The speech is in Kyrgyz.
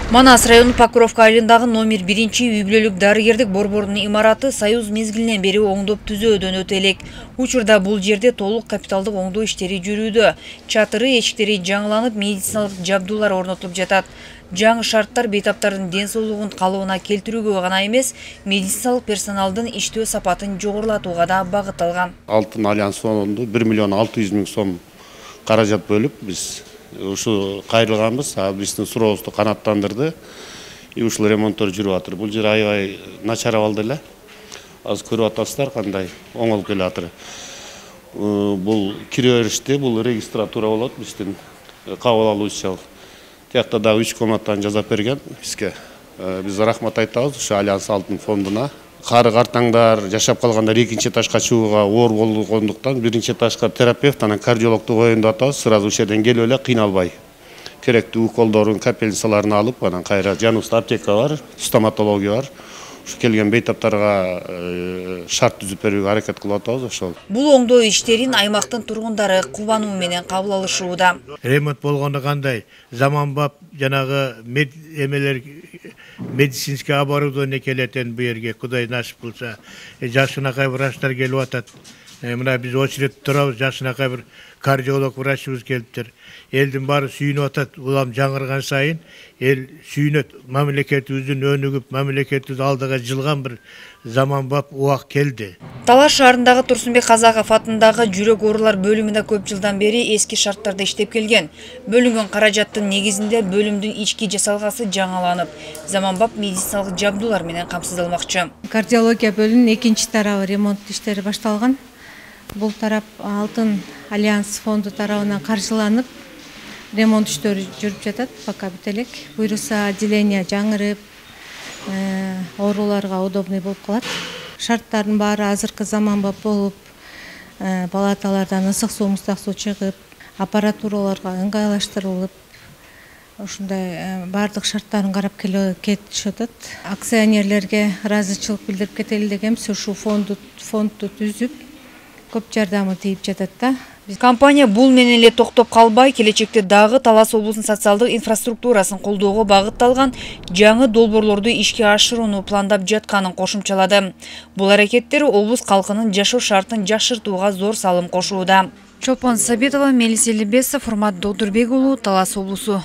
Манас району Покровка айылындагы номер 1 үй бүлөлүк дарыгердик борборунун имараты Союз мезгилинен бери оңдоп түзөөдөн өтө элек. Учурда бул жерде толук капиталдык оңдоо иштери жүрүүдө. Чатыры, эшиктери жаңыланып, медициналык жабдуулар орнотулуп жатат. Жаңы шарттар бейтаптардын ден соолугун калыбына келтирүүгө гана эмес, медициналык персоналдын иштөө сапатын жогорулатууга да багытталган. Алтын Альянс фондунда 1 миллион 600 миң сом каражат бөлүп биз ушу кайрылганбыз. Биздин сурообузду канааттандырды. Ушул ремонттор жүрүп атыр. Бул жер аябай начар абалда эле. Азыр көрүп атасыздар кандай оңолуп келе атыр. Бул кире бериште бул регистратура болот биздин кабыл алуучу. Тиякта да 3 комнатаны жасап берген бизге. Биз рахмат айтабыз ушу Альянс алтын фондуна. Кары картаңдар жашап калгандар экинчи этажга чыгууга оор болгондуктан биринчи этажга терапевт анан кардиологду коеюн деп атабыз. Сразу ушул жерден келип эле кыйналбай керектүү уколдорун, капельницаларын алып, анан кайра жаныбызда аптека бар, стоматология бар. Ушу келген бейтаптарга шарт түзүп берүүгө аракет кылып атабыз ошол. Бул оңдоо иштерин аймактын тургундары кубануу менен кабыл алышууда. Ремонт болгондо кандай заманбап жанагы медицинский оборудование келетен бу жерге, Кудай насип кылса. Жашынакай врачтар келип атат. Мына биз очередте турабыз, жашынакай бир кардиолог врачыбыз келиптир. Элдин баары сүйүнүп атат. Улам жаңырган сайын эл сүйүнөт. Мамлекетибиздин өнүгүп, мамлекетибиз алдыга жылган бир заманбап убак келди. Талаш шаарындагы Турсунбек Казаков атындагы жүрөк оорулар бөлүмүндө көп жылдан бери эски шарттарда иштеп келген. Бөлүнгөн каражаттын негизинде бөлүмдүн ички жасалгасы жаңаланып, заманбап медициналык жабдуулар менен камсыздалмакчы. Кардиология бөлүмүнүн экинчи тарабы ремонт иштери башталган. Бул тарап Алтын Альянс фонду тарабынан каржыланып, ремонт иштери жүрүп жатат, пока бүт элек. Буюрса отделение жаңырып, ооруларга удобный болуп калат. Шарттардын баары азыркы заманбап болуп, палаталардан ысык суу, муздак суу чыгып, аппаратураларга ыңгайлаштырылып, ушундай бардык шарттарын карап кетишип атат. Акционерлерге ыраазычылык билдирип кетели дегенбиз, ушу фондду түзүп, көп жардамы тийип жатат да. Компания бул менен эле токтоп калбай, келечекте дагы Талас облусунун социалдык инфраструктурасын колдоого багытталган жаңы долбоорлорду ишке ашырууну пландап жатканын кошумчалады. Бул аракеттер облус калкынын жашоо шартын жакшыртууга зор салым кошууда. Чолпон Сабитова, Мелис Элибесов, Урмат Додурбек уулу, Талас облусу.